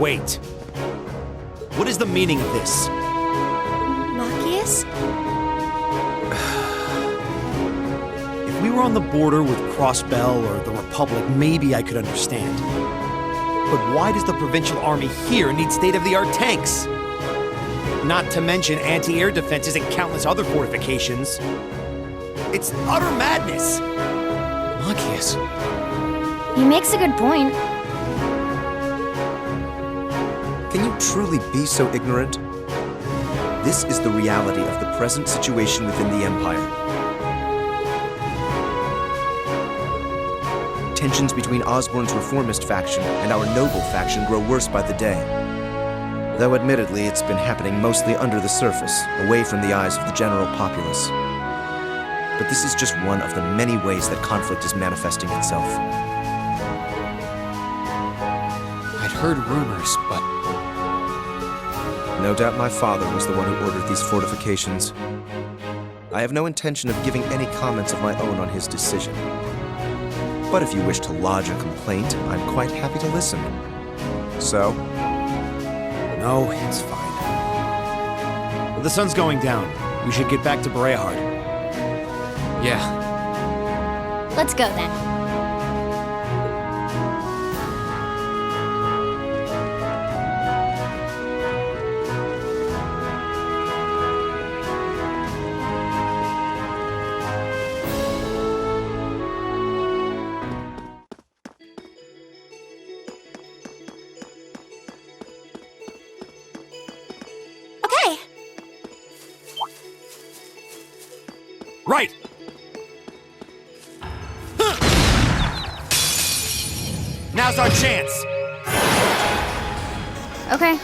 Wait. What is the meaning of this? Machias? If we were on the border with Crossbell or the Republic, maybe I could understand. But why does the Provincial Army here need state-of-the-art tanks? Not to mention anti-air defenses and countless other fortifications. It's utter madness! Machias. He makes a good point. Can you truly be so ignorant? This is the reality of the present situation within the Empire. Tensions between Osborn's reformist faction and our noble faction grow worse by the day. Though admittedly, it's been happening mostly under the surface, away from the eyes of the general populace. But this is just one of the many ways that conflict is manifesting itself. I'd heard rumors, but No doubt my father was the one who ordered these fortifications. I have no intention of giving any comments of my own on his decision. But if you wish to lodge a complaint, I'm quite happy to listen. So? No, it's fine. The sun's going down. We should get back to Berehard. yeah. Let's go then. Okay. Right! Now's our chance! Okay.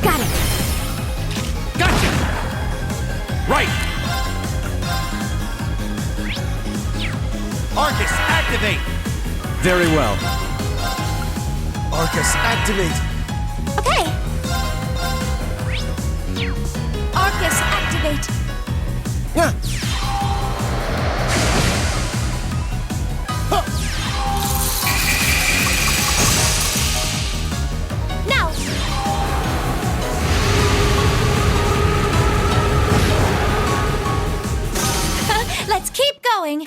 Got it. Gotcha! Right! Arcus, activate! Very well. Arcus, activate! Okay. Arcus, activate. Yeah. Now. Let's keep going.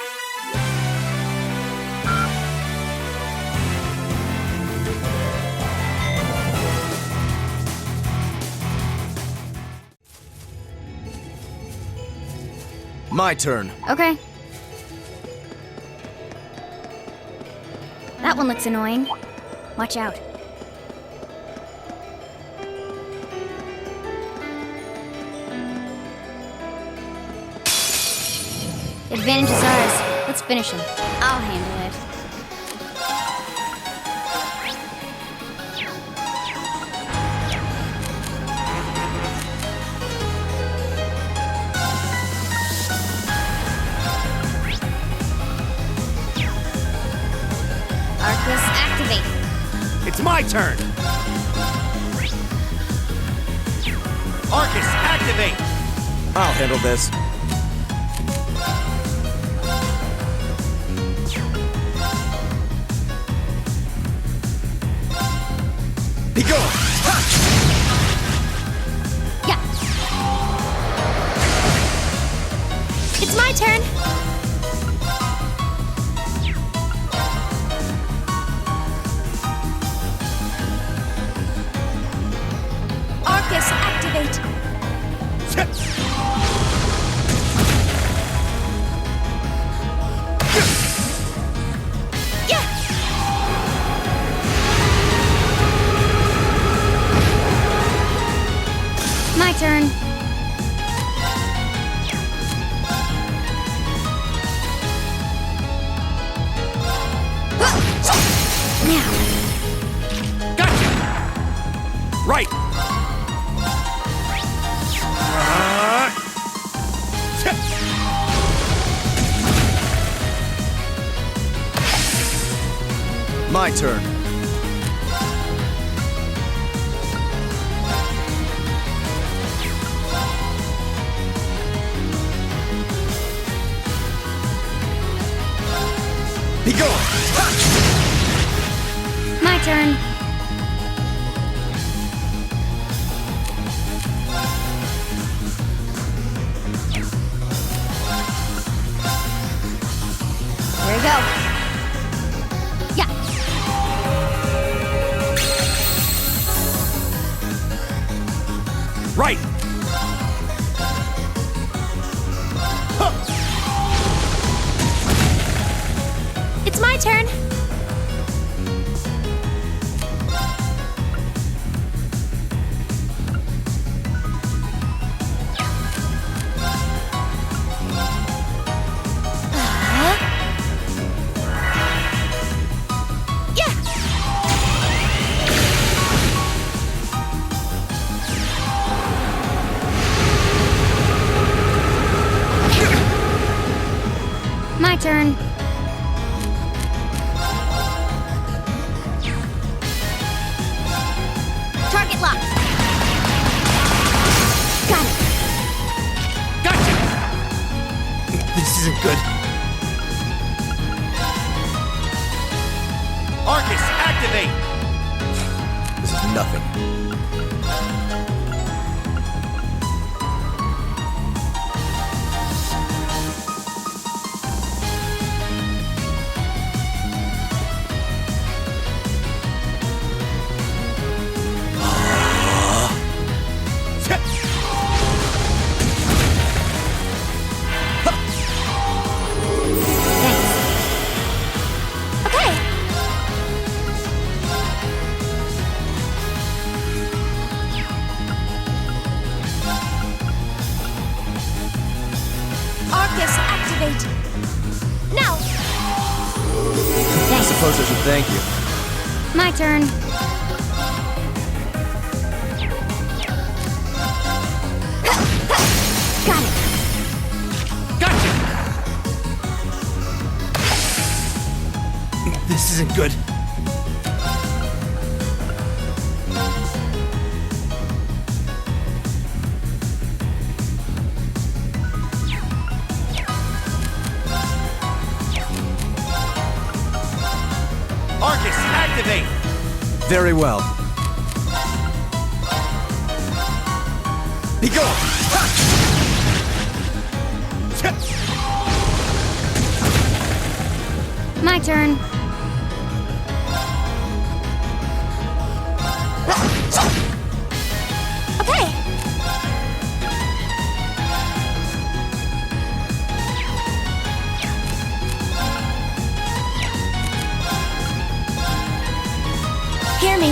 My turn. Okay. That one looks annoying. Watch out. Advantage is ours. Let's finish him. I'll handle it. Arcus, activate. It's my turn! Arcus, activate! I'll handle this. Be gone! Yeah. It's my turn. Arcus, activate. Yeah. My turn. Now. Gotcha! Right! My turn. Be gone! My turn. Here we go. Yeah. Right! It's my turn. Yeah. My turn. Target lock. Got it. Gotcha! This isn't good. Arcus, activate! This is nothing. Thanks. Okay. Arcus, activate. Now. I Thanks. suppose I should thank you. My turn. Got it. Gotcha! This isn't good. Arcus, activate! Very well. Be gone! My turn. Okay. Hear me.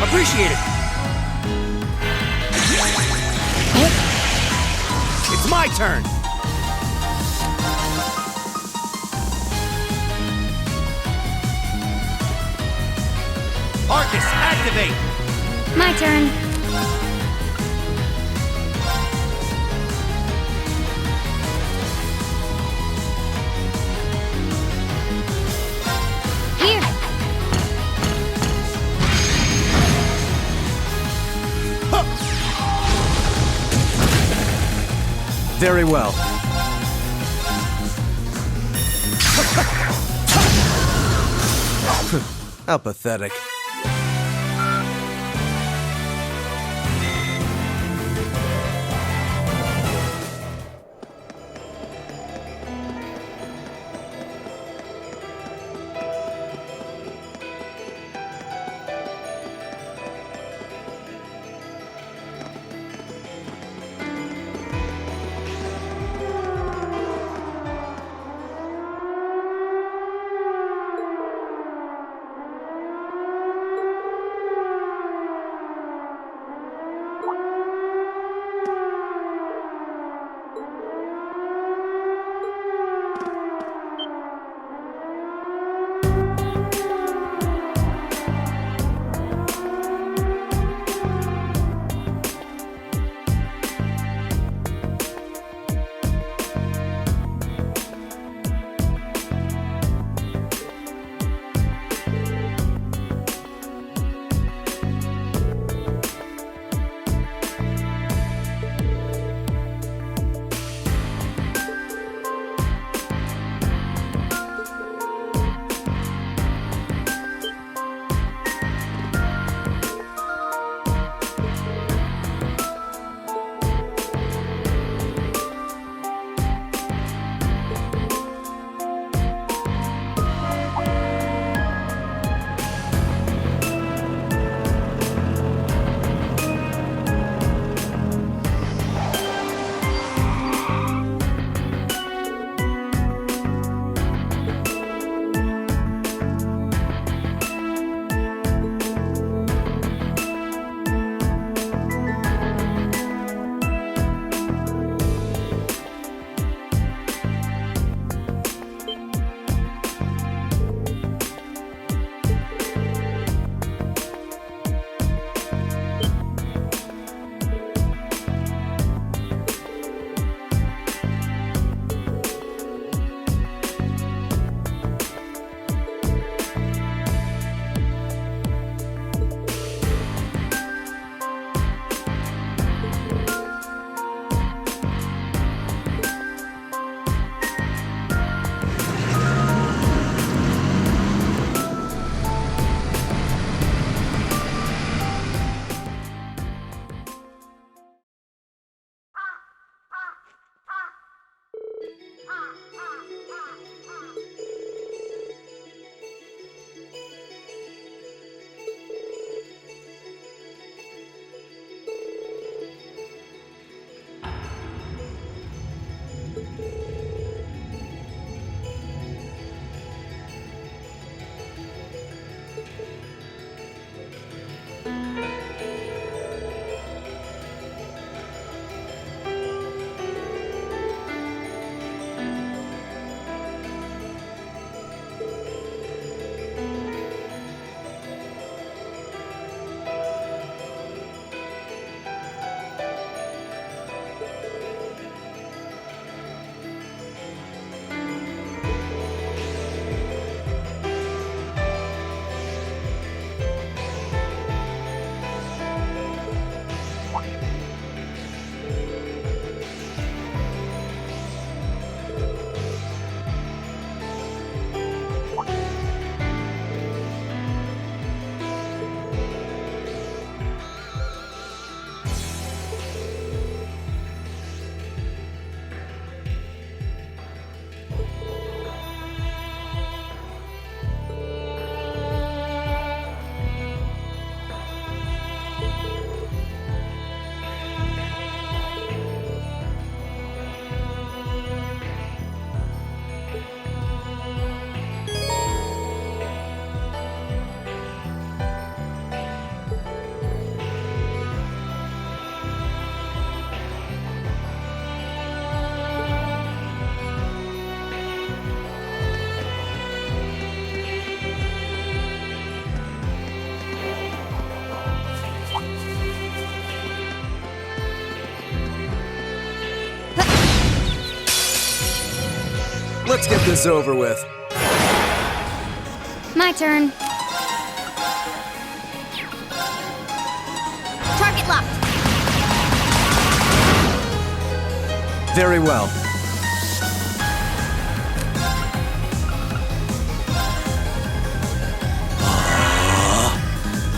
Appreciate it! It's my turn! Arcus, activate! My turn. Here. Very well. How pathetic. Let's get this over with. My turn. Target locked. Very well.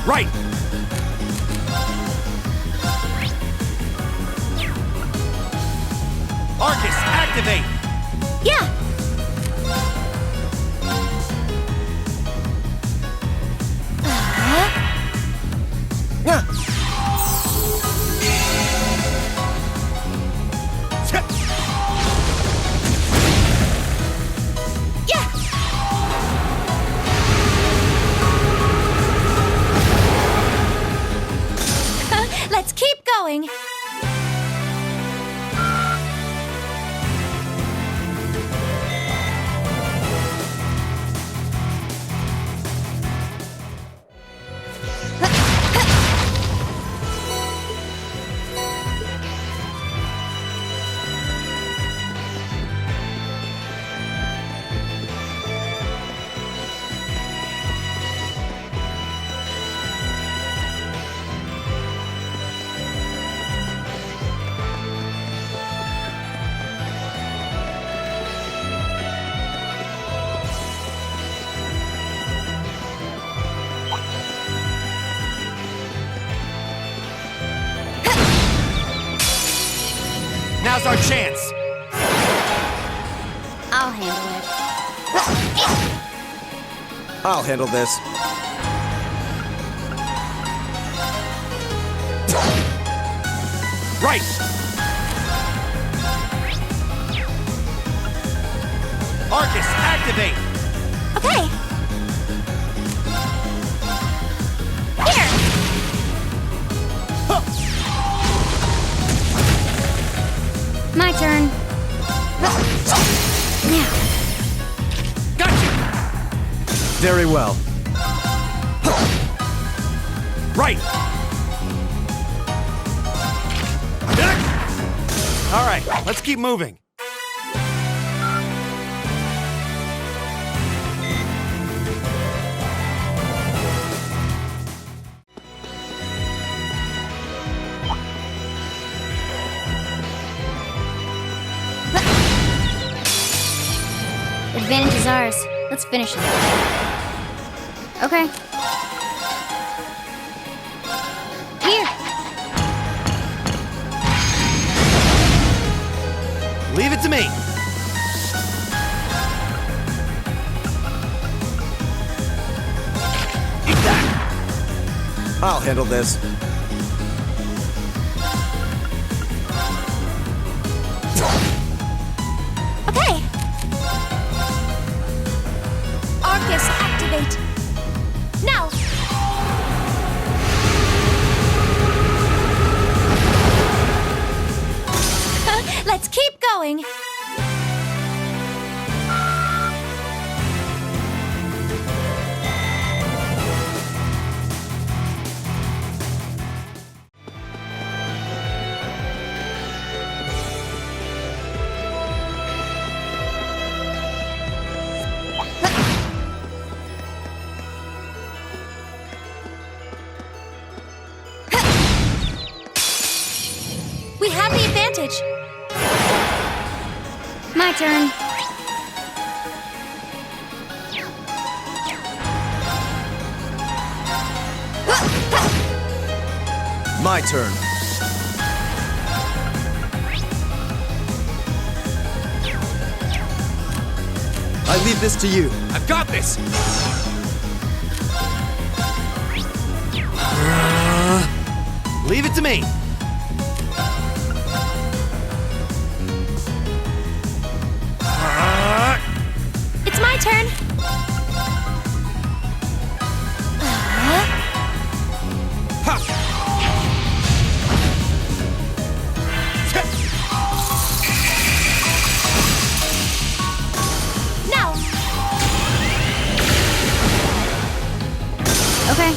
Right! Arcus, activate! Yeah. Yeah. Yeah. Let's keep going. Now's our chance! I'll handle it. I'll handle this. Right! Arcus, activate! Okay. Here. My turn. Now. Gotcha! Very well. Right! All right, let's keep moving. Advantage is ours. Let's finish it. Okay. Here. Leave it to me. Eat that. I'll handle this. Okay. Arcus, activate. Now. Let's keep going. We have the advantage. My turn. My turn. I leave this to you. I've got this! Leave it to me. It's my turn. Now. Okay.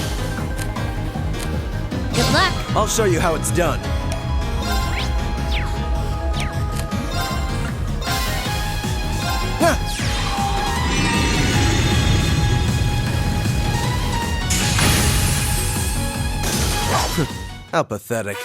Good luck. I'll show you how it's done. Huh. How pathetic.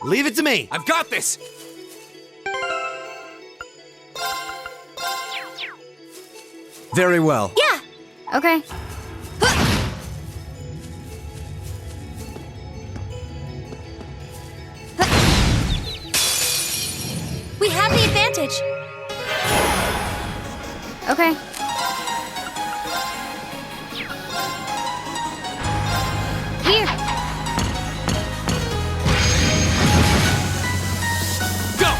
Leave it to me. I've got this! Very well. Yeah. Okay. We have the advantage. Okay. Here. Go!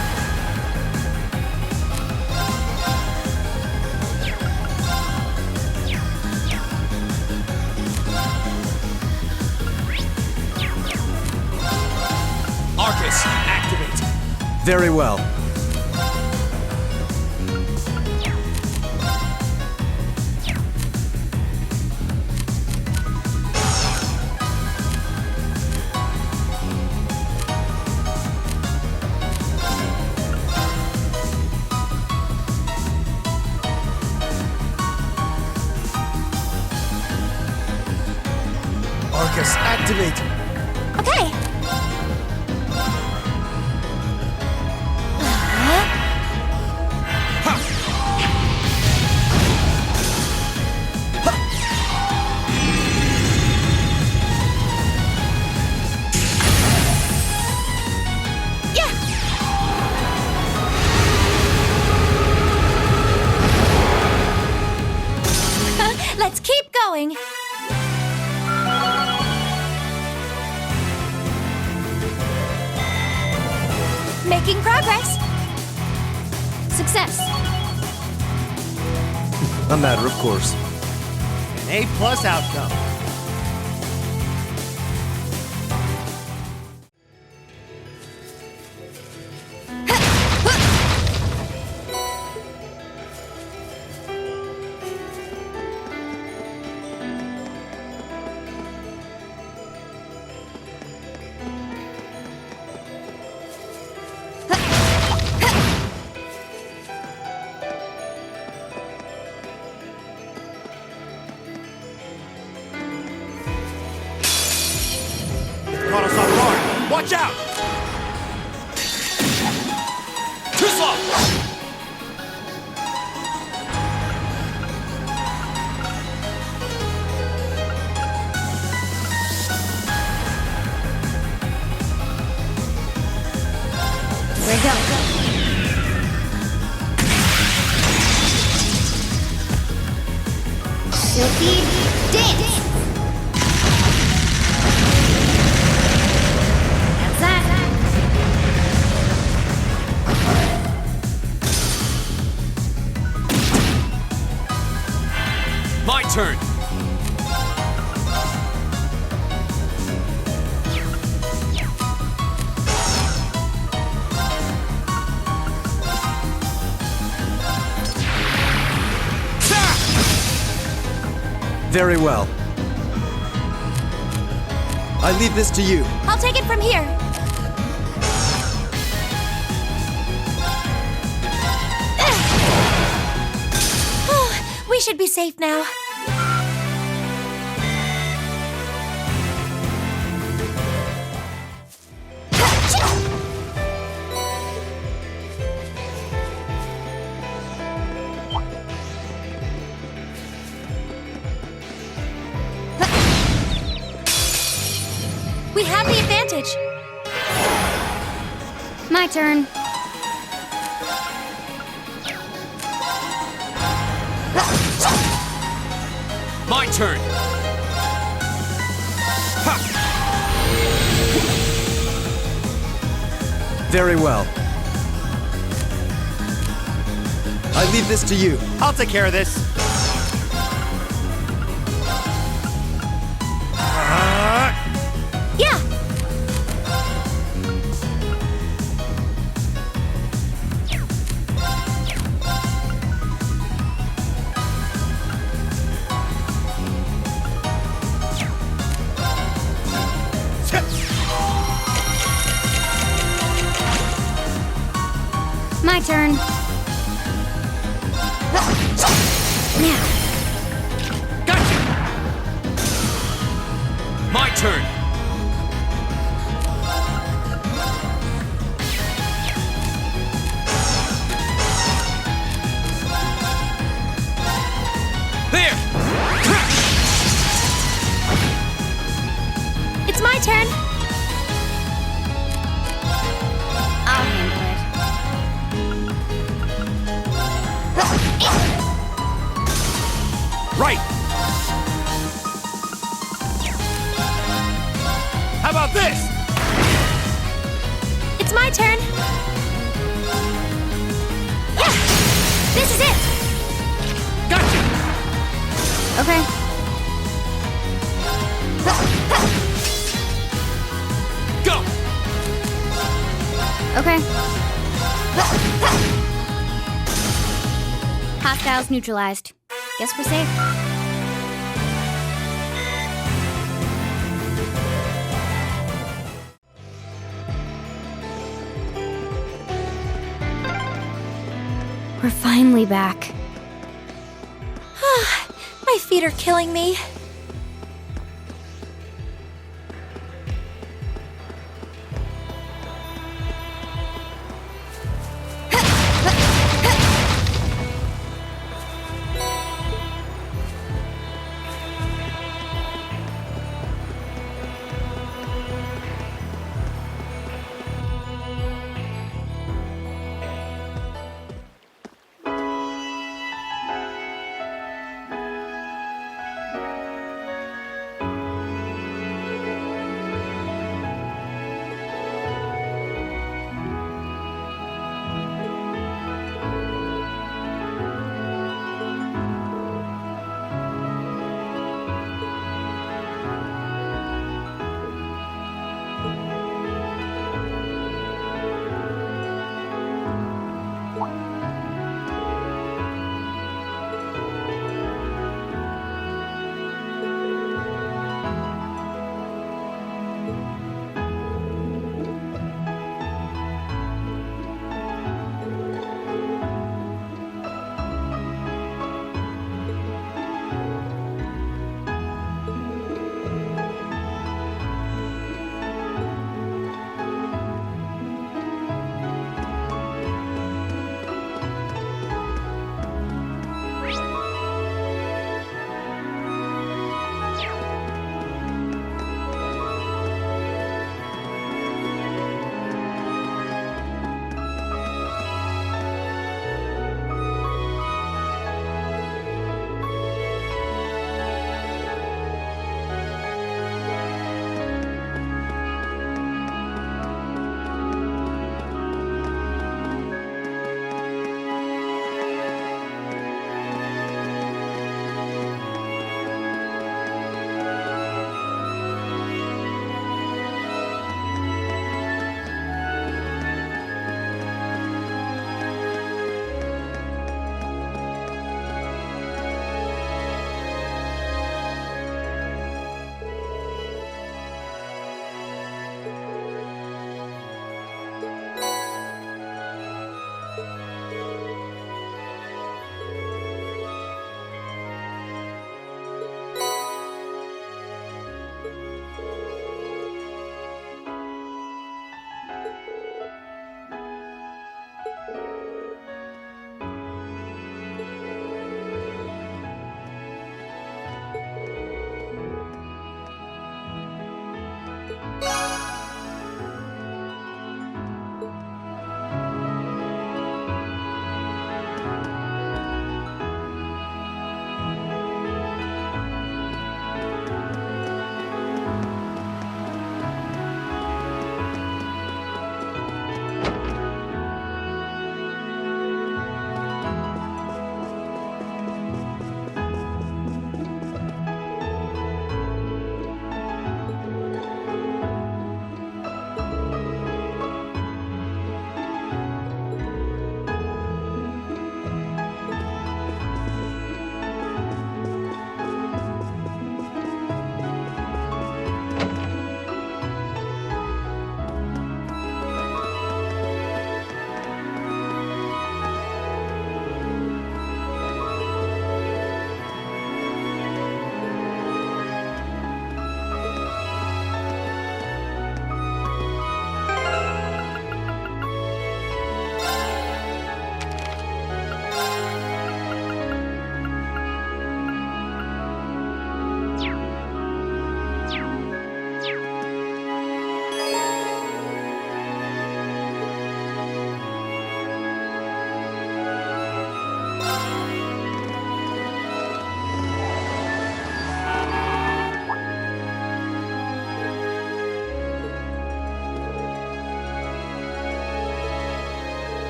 Arcus, activate! Very well. Arcus, activate. Okay. Let's keep going. Making progress. Success. A matter of course. An A+ outcome. Caught us off guard. Watch out! Too slow! Here we go. Silky dance. That's that. My turn! Very well. I leave this to you. I'll take it from here. We should be safe now. We have the advantage. My turn. My turn! Very well. I leave this to you. I'll take care of this. Yeah. Right! How about this? It's my turn. Yeah! This is it! Gotcha! Okay. Go! Okay. Hostiles neutralized. Guess we're safe. We're finally back. My feet are killing me.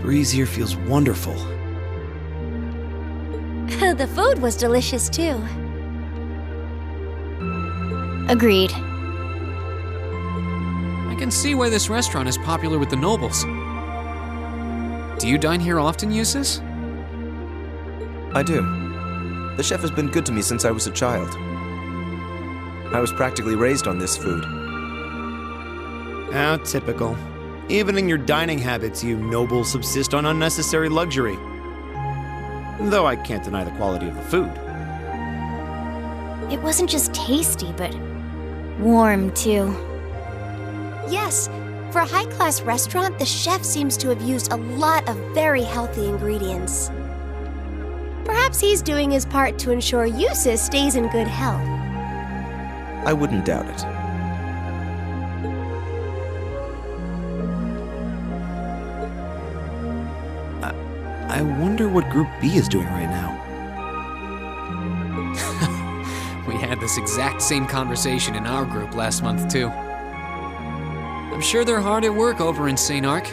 breeze here feels wonderful. The food was delicious too. Agreed. I can see why this restaurant is popular with the nobles. Do you dine here often, Eustace? I do. The chef has been good to me since I was a child. I was practically raised on this food. How typical. Even in your dining habits, you nobles subsist on unnecessary luxury. Though I can't deny the quality of the food. It wasn't just tasty, but warm too. Yes, for a high-class restaurant, the chef seems to have used a lot of very healthy ingredients. Perhaps he's doing his part to ensure Eustace stays in good health. I wouldn't doubt it. I wonder what Group B is doing right now. We had this exact same conversation in our group last month, too. I'm sure they're hard at work over in St. Arc.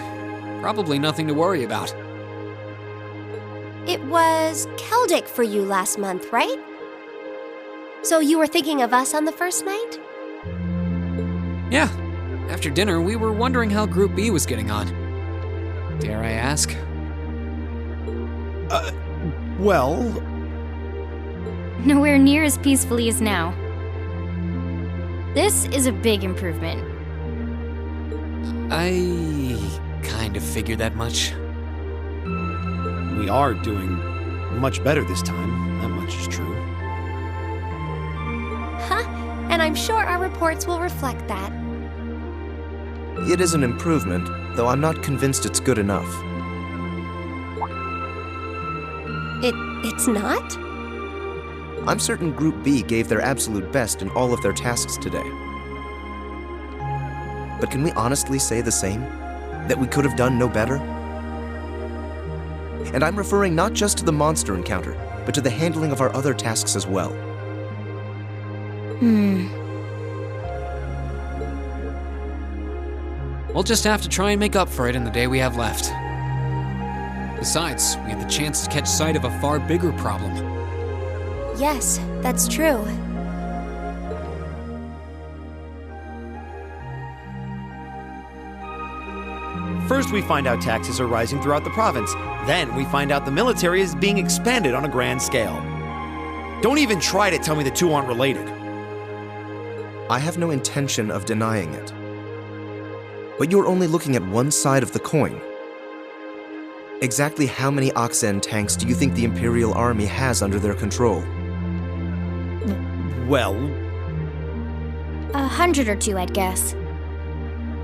Probably nothing to worry about. It was Celdic for you last month, right? So you were thinking of us on the first night? Yeah. After dinner, we were wondering how Group B was getting on. Dare I ask? Well, Nowhere near as peacefully as now. This is a big improvement. I kind of figured that much. we are doing much better this time. That much is true. Huh? And I'm sure our reports will reflect that. It is an improvement, though I'm not convinced it's good enough. It's not? I'm certain Group B gave their absolute best in all of their tasks today. But can we honestly say the same? That we could have done no better? And I'm referring not just to the monster encounter, but to the handling of our other tasks as well. We'll just have to try and make up for it in the day we have left. Besides, we have the chance to catch sight of a far bigger problem. Yes, that's true. First, we find out taxes are rising throughout the province. Then, we find out the military is being expanded on a grand scale. Don't even try to tell me the two aren't related. I have no intention of denying it. But you're only looking at one side of the coin. Exactly how many Oxen tanks do you think the Imperial Army has under their control? Well, 100 or 2, I'd guess.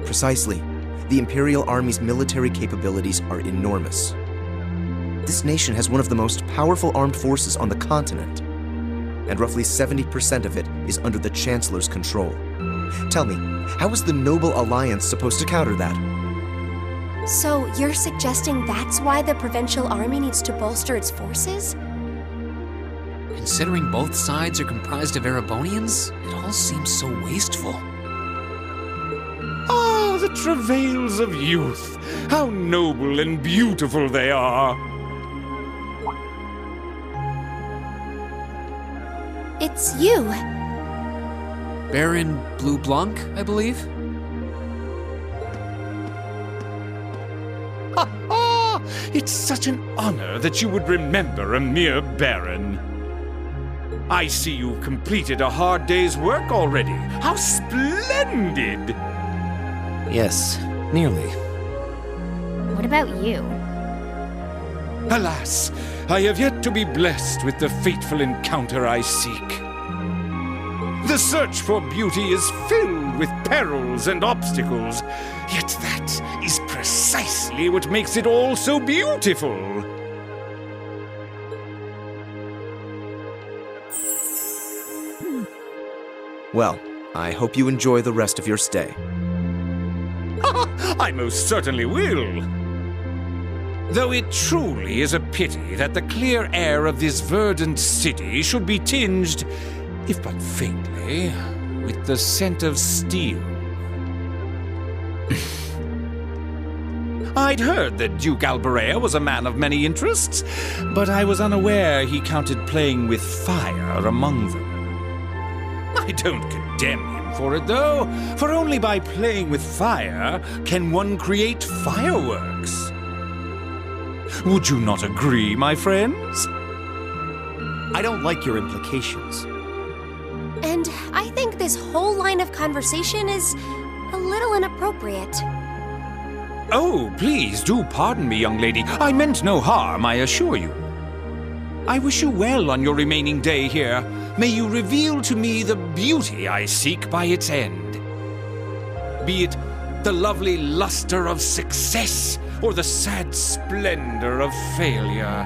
Precisely. The Imperial Army's military capabilities are enormous. This nation has one of the most powerful armed forces on the continent, and roughly 70% of it is under the Chancellor's control. Tell me, how is the Noble Alliance supposed to counter that? So you're suggesting that's why the Provincial Army needs to bolster its forces? Considering both sides are comprised of Erebonians, it all seems so wasteful. Ah, the travails of youth! How noble and beautiful they are! It's you. Baron Blue Blanc, I believe? Ha ha! It's such an honor that you would remember a mere baron. I see you've completed a hard day's work already. How splendid! yes, nearly. What about you? Alas, I have yet to be blessed with the fateful encounter I seek. The search for beauty is filled with perils and obstacles, yet that is precisely what makes it all so beautiful. Well, I hope you enjoy the rest of your stay. I most certainly will. Though it truly is a pity that the clear air of this verdant city should be tinged, if but faintly, with the scent of steel. I'd heard that Duke Alberea was a man of many interests, but I was unaware he counted playing with fire among them. I don't condemn him for it, though, for only by playing with fire can one create fireworks. Would you not agree, my friends? I don't like your implications. And I think this whole line of conversation is a little inappropriate. Oh, please do pardon me, young lady. I meant no harm, I assure you. I wish you well on your remaining day here. May you reveal to me the beauty I seek by its end. Be it the lovely luster of success or the sad splendor of failure.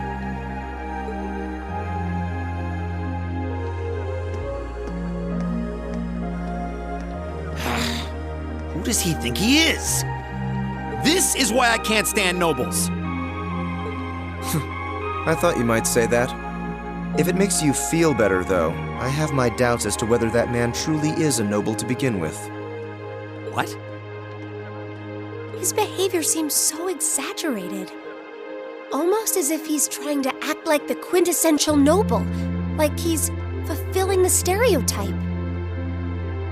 Who does he think he is? This is why I can't stand nobles. I thought you might say that. If it makes you feel better, though, I have my doubts as to whether that man truly is a noble to begin with. What? His behavior seems so exaggerated. Almost as if he's trying to act like the quintessential noble. Like he's fulfilling the stereotype.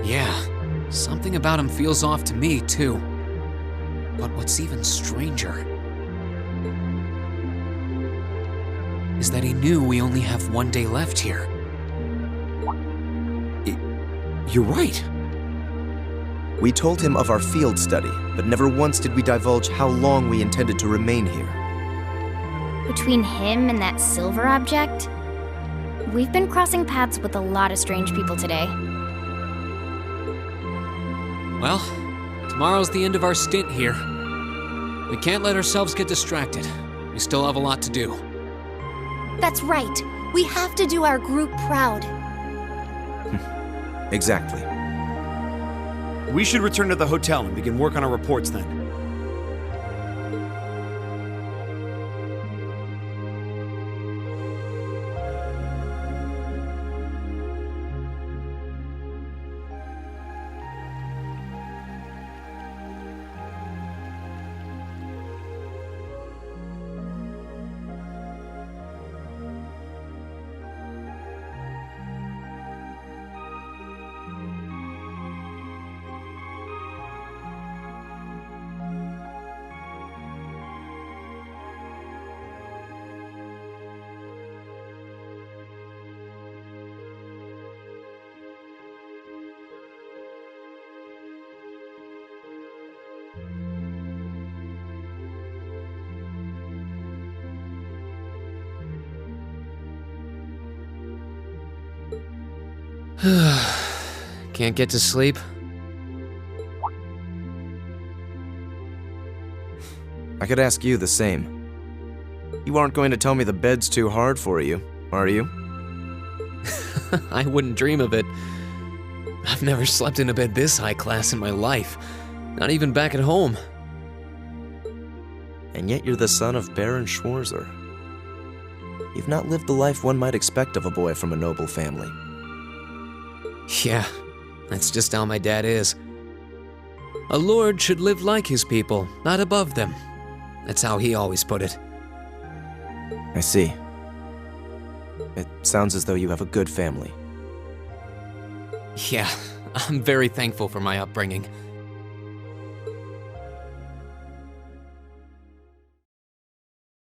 Yeah, something about him feels off to me, too. But what's even stranger is that he knew we only have one day left here. You're right. We told him of our field study, but never once did we divulge how long we intended to remain here. Between him and that silver object, we've been crossing paths with a lot of strange people today. Well, tomorrow's the end of our stint here. We can't let ourselves get distracted. We still have a lot to do. That's right. We have to do our group proud. Exactly. We should return to the hotel and begin work on our reports then. Can't get to sleep? I could ask you the same. You aren't going to tell me the bed's too hard for you, are you? I wouldn't dream of it. I've never slept in a bed this high class in my life. Not even back at home. And yet you're the son of Baron Schwarzer. You've not lived the life one might expect of a boy from a noble family. Yeah, that's just how my dad is. A lord should live like his people, not above them. That's how he always put it. I see. It sounds as though you have a good family. Yeah, I'm very thankful for my upbringing.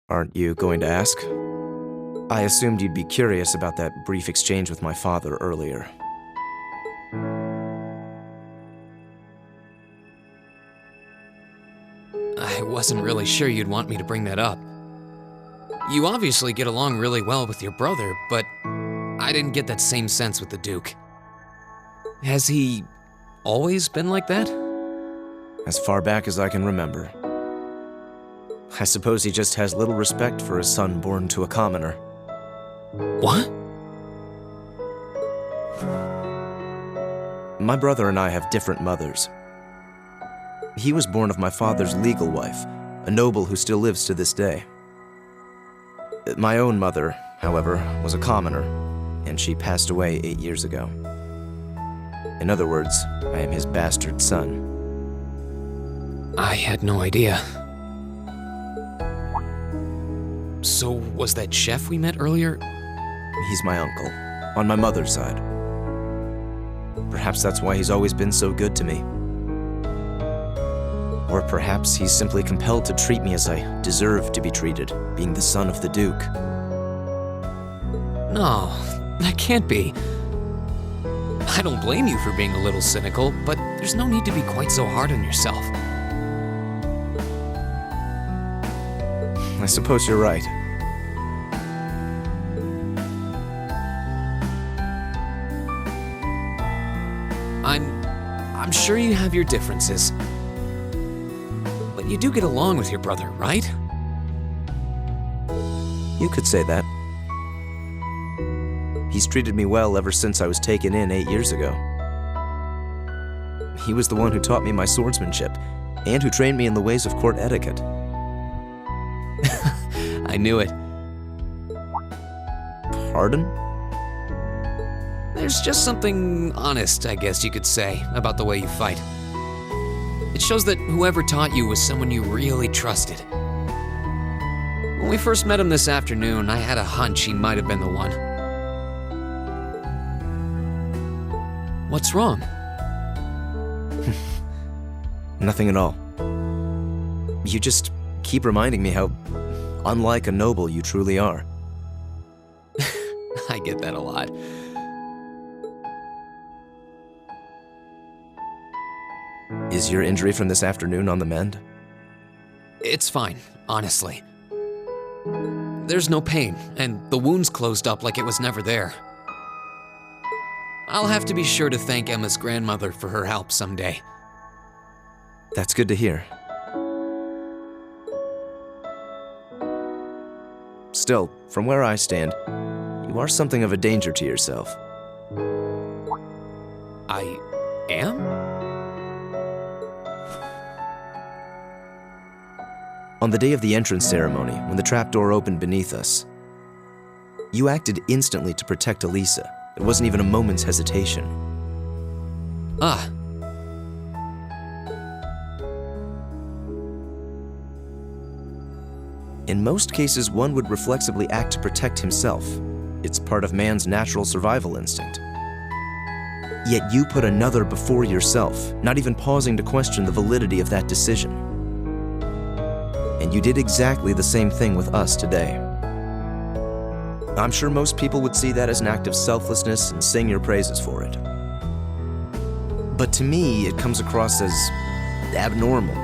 Aren't you going to ask? I assumed you'd be curious about that brief exchange with my father earlier. I wasn't really sure you'd want me to bring that up. You obviously get along really well with your brother, but I didn't get that same sense with the Duke. Has he always been like that? As far back as I can remember. I suppose he just has little respect for a son born to a commoner. What? My brother and I have different mothers. He was born of my father's legal wife, a noble who still lives to this day. My own mother, however, was a commoner, and she passed away 8 years ago. In other words, I am his bastard son. I had no idea. So was that chef we met earlier? He's my uncle, on my mother's side. Perhaps that's why he's always been so good to me. Or perhaps he's simply compelled to treat me as I deserve to be treated, being the son of the Duke. No, that can't be. I don't blame you for being a little cynical, but there's no need to be quite so hard on yourself. I suppose you're right. I'm sure you have your differences. But you do get along with your brother, right? You could say that. He's treated me well ever since I was taken in 8 years ago. He was the one who taught me my swordsmanship, and who trained me in the ways of court etiquette. I knew it. Pardon? There's just something honest, I guess you could say, about the way you fight. It shows that whoever taught you was someone you really trusted. When we first met him this afternoon, I had a hunch he might have been the one. What's wrong? Nothing at all. You just keep reminding me how unlike a noble you truly are. I get that a lot. Is your injury from this afternoon on the mend? It's fine, honestly. There's no pain, and the wound's closed up like it was never there. I'll have to be sure to thank Emma's grandmother for her help someday. That's good to hear. Still, from where I stand, you are something of a danger to yourself. I am? On the day of the entrance ceremony, when the trapdoor opened beneath us, you acted instantly to protect Elisa. There wasn't even a moment's hesitation. Ah. In most cases, one would reflexively act to protect himself. It's part of man's natural survival instinct. Yet you put another before yourself, not even pausing to question the validity of that decision. And you did exactly the same thing with us today. I'm sure most people would see that as an act of selflessness and sing your praises for it. But to me, it comes across as abnormal,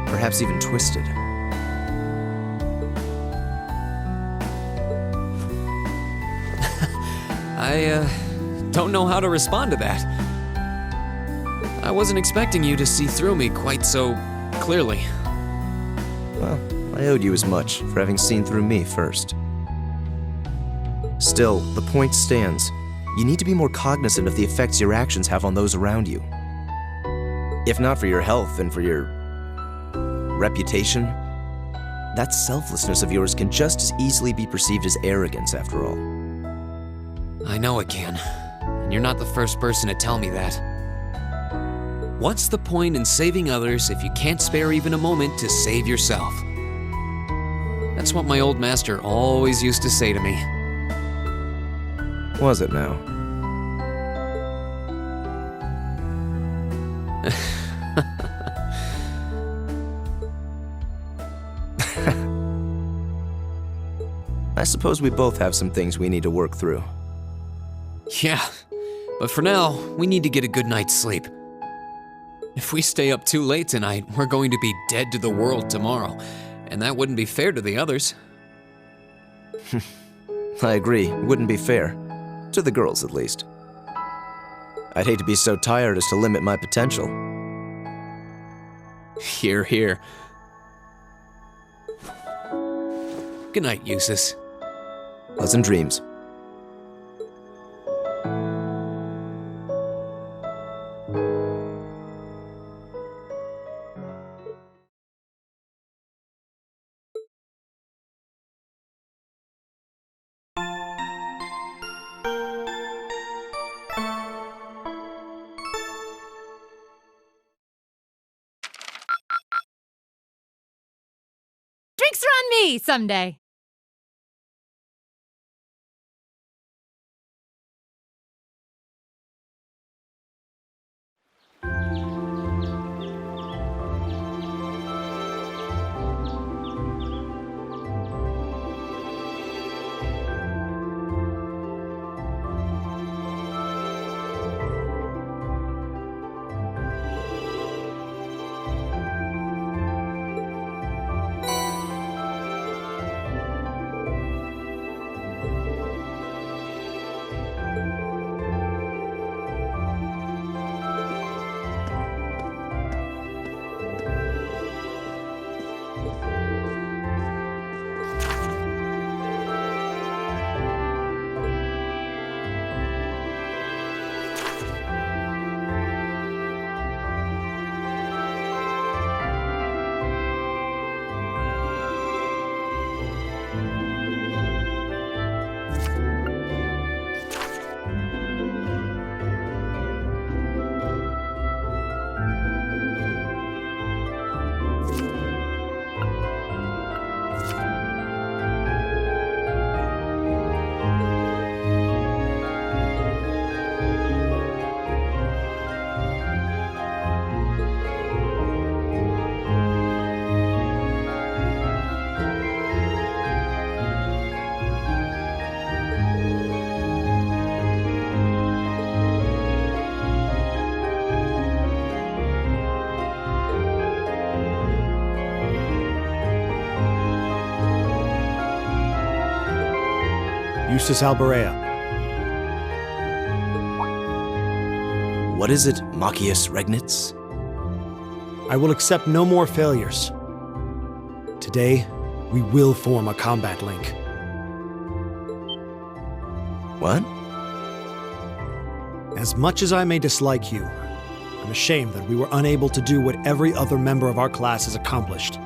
perhaps even twisted. I don't know how to respond to that. I wasn't expecting you to see through me quite so clearly. Well, I owed you as much for having seen through me first. Still, the point stands. You need to be more cognizant of the effects your actions have on those around you. If not for your health and for your reputation, that selflessness of yours can just as easily be perceived as arrogance after all. I know it can, and you're not the first person to tell me that. What's the point in saving others if you can't spare even a moment to save yourself? That's what my old master always used to say to me. Was it now? I suppose we both have some things we need to work through. Yeah, but for now, we need to get a good night's sleep. If we stay up too late tonight, we're going to be dead to the world tomorrow, and that wouldn't be fair to the others. I agree, it wouldn't be fair. To the girls, at least. I'd hate to be so tired as to limit my potential. Hear, hear. Good night, Eustace. Pleasant dreams. Drinks are on me someday. Eustace Alberea. What is it, Machias Regnitz? I will accept no more failures. Today, we will form a combat link. What? As much as I may dislike you, I'm ashamed that we were unable to do what every other member of our class has accomplished.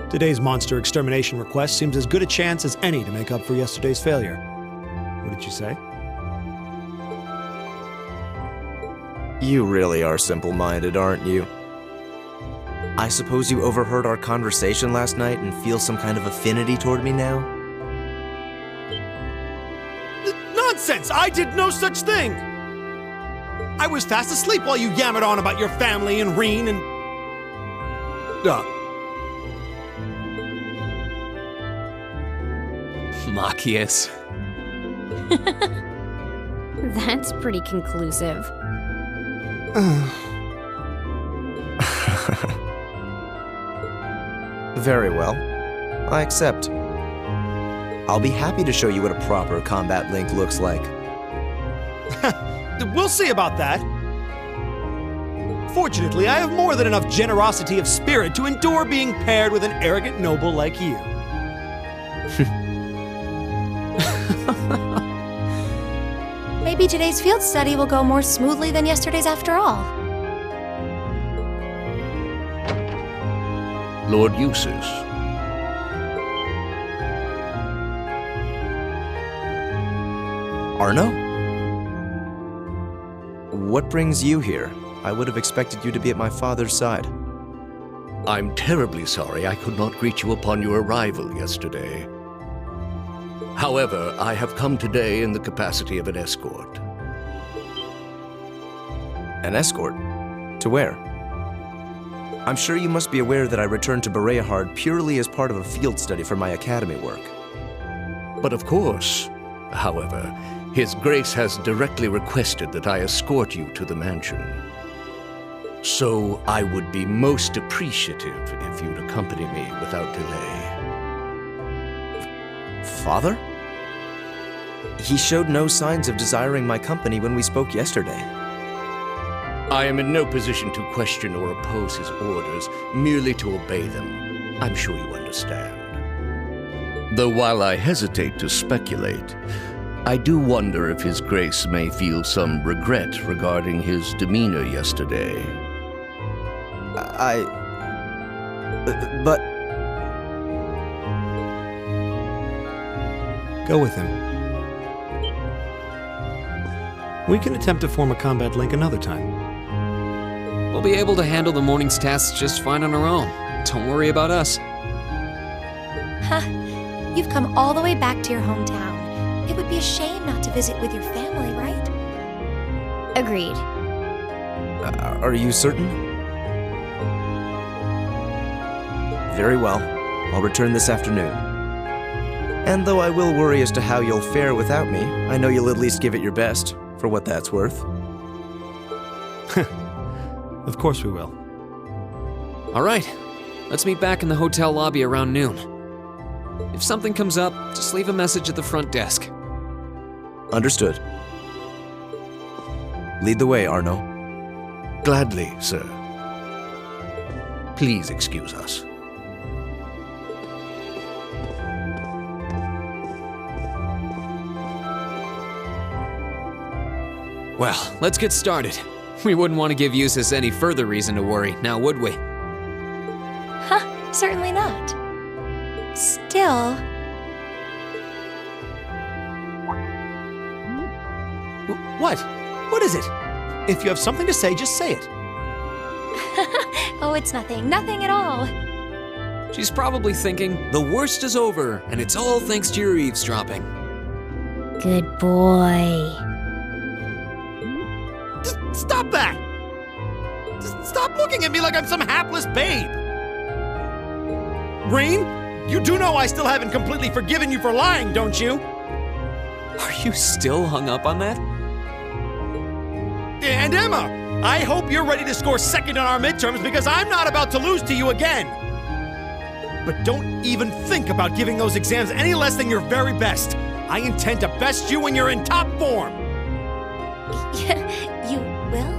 Today's monster extermination request seems as good a chance as any to make up for yesterday's failure. What did you say? You really are simple-minded, aren't you? I suppose you overheard our conversation last night and feel some kind of affinity toward me now? Nonsense! I did no such thing! I was fast asleep while you yammered on about your family and Reen and... Machias. That's pretty conclusive. Very well. I accept. I'll be happy to show you what a proper combat link looks like. We'll see about that. Fortunately, I have more than enough generosity of spirit to endure being paired with an arrogant noble like you. Maybe today's field study will go more smoothly than yesterday's after all. Lord Eustace. Arno? What brings you here? I would have expected you to be at my father's side. I'm terribly sorry I could not greet you upon your arrival yesterday. However, I have come today in the capacity of an escort. An escort? To where? I'm sure you must be aware that I returned to Bereahard purely as part of a field study for my academy work. But of course, however, His Grace has directly requested that I escort you to the mansion. So I would be most appreciative if you'd accompany me without delay. Father? He showed no signs of desiring my company when we spoke yesterday. I am in no position to question or oppose his orders, merely to obey them. I'm sure you understand. Though while I hesitate to speculate, I do wonder if His Grace may feel some regret regarding his demeanor yesterday. But... Go with him. We can attempt to form a combat link another time. We'll be able to handle the morning's tasks just fine on our own. Don't worry about us. Huh. You've come all the way back to your hometown. It would be a shame not to visit with your family, right? Agreed. Are you certain? Very well. I'll return this afternoon. And though I will worry as to how you'll fare without me, I know you'll at least give it your best, for what that's worth. Of course we will. All right, let's meet back in the hotel lobby around noon. If something comes up, just leave a message at the front desk. Understood. Lead the way, Arno. Gladly, sir. Please excuse us. Well, let's get started. We wouldn't want to give Eustace any further reason to worry, now would we? Huh, certainly not. Still... What? What is it? If you have something to say, just say it. Oh, it's nothing. Nothing at all. She's probably thinking, the worst is over, and it's all thanks to your eavesdropping. Good boy. Just stop that! Just stop looking at me like I'm some hapless babe! Reen, you do know I still haven't completely forgiven you for lying, don't you? Are you still hung up on that? And Emma, I hope you're ready to score second on our midterms because I'm not about to lose to you again. But don't even think about giving those exams any less than your very best. I intend to best you when you're in top form. You will?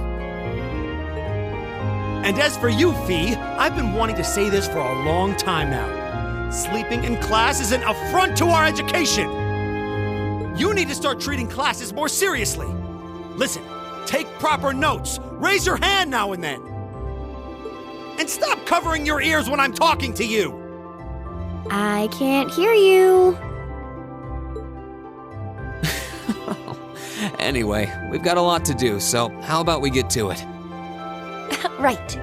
And as for you, Fee, I've been wanting to say this for a long time now. Sleeping in class is an affront to our education. You need to start treating classes more seriously. Listen, take proper notes. Raise your hand now and then. And stop covering your ears when I'm talking to you. I can't hear you. Anyway, we've got a lot to do, so how about we get to it? Right.